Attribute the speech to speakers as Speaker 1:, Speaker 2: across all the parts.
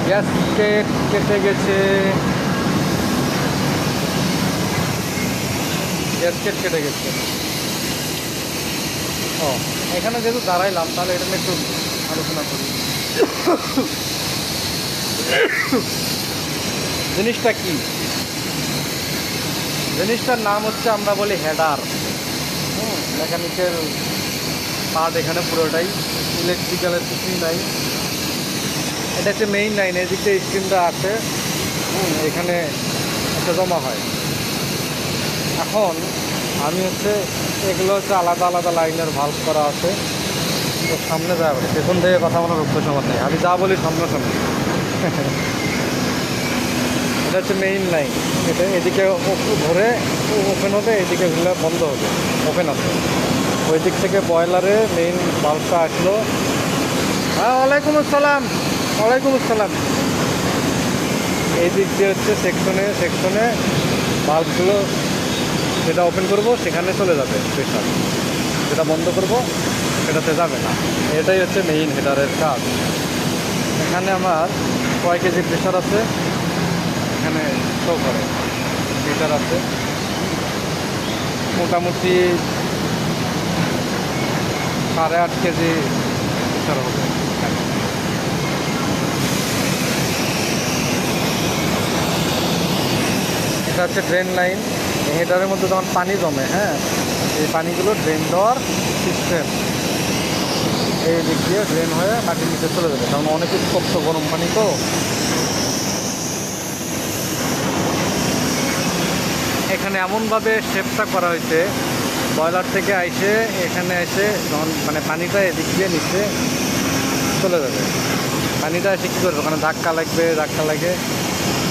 Speaker 1: Gasket কেটে গেছে, gasket কেটে গেছে। ও, এখানে যেহেতু দাঁড়াইলাম তাহলে এটা নিয়ে একটু আলোচনা করি। জিনিসটা কি? জিনিসটার নাম হচ্ছে, আমরা বলি হেডার। মেকানিক্যাল পার্ট এখানে পুরোটাই, ইলেকট্রিক্যালের কিছুই নাই। এটা হচ্ছে মেইন লাইন, এদিক থেকে স্ক্রিনটা আছে, এখানে একটা জমা হয়। এখন আমি হচ্ছে এগুলো হচ্ছে আলাদা আলাদা লাইনের ভাল্ব করা আছে। তো সামনে যাবে, পেছন থেকে কথা বলার অভ্যাস আমার নেই, আমি যা বলি সামনাসামনি। এটা হচ্ছে মেইন লাইন, এটা এদিকে ধরে ওপেন হবে, এদিকে ঘুরলে বন্ধ হবে, ওপেন আছে। ওই দিক থেকে বয়লারে মেইন বাল্বটা আসলো। হ্যাঁ, ওয়ালাইকুম আসসালাম। ওয়ালাইকুম আসসালাম। এই দিক দিয়ে হচ্ছে সেকশনে বাল্বগুলো, যেটা ওপেন করব সেখানে চলে যাবে প্রেশার, যেটা বন্ধ করব সেটাতে যাবে না। এটাই হচ্ছে মেইন হেডারের কাজ। এখানে আমার কয় কেজি প্রেশার আছে এখানে শো করে, লিটার আছে মোটামুটি 8.5 কেজি প্রেশার হবে। এটা হচ্ছে ড্রেন লাইন। হেডারের মধ্যে যখন পানি জমে, হ্যাঁ, এই পানিগুলো ড্রেন দেওয়ার সিস্টেম। এই দিক দিয়ে ড্রেন হয়ে মাটির নিচে চলে যাবে, কারণ অনেক উত্তপ্ত গরম পানি তো। এখানে এমনভাবে শেপটা করা হয়েছে, বয়লার থেকে আইসে এখানে এসে যখন মানে পানিটা এদিক দিয়ে নিচে চলে যাবে, পানিটা এসে কী করবে, ওখানে ধাক্কা লাগে।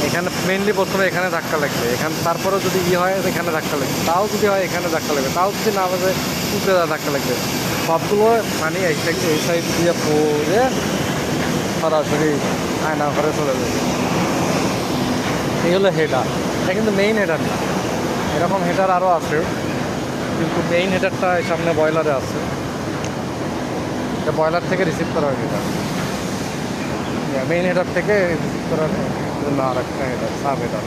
Speaker 1: এখানে মেনলি প্রথমে এখানে ধাক্কা লাগবে, এখানে তারপরেও যদি হয় এখানে ধাক্কা লাগবে, তাও যদি হয় এখানে ধাক্কা লাগবে, তাও যদি না বাজে উপরে ধাক্কা লাগবে। সবগুলো পানি এই সাইড দিয়ে পড়ে সরাসরি আয়না ঘরে চলে যাবে। এই হলো হেডার। এটা কিন্তু মেইন হেডার না, এরকম হেডার আরও আছে, কিন্তু মেইন হেডারটা সামনে বয়লারে আছে। এটা বয়লার থেকে রিসিভ করা হয় হেডার, মেইন হেডার থেকে রিসিভ করার জন্য আর একটা হেডার, সাব হেডার।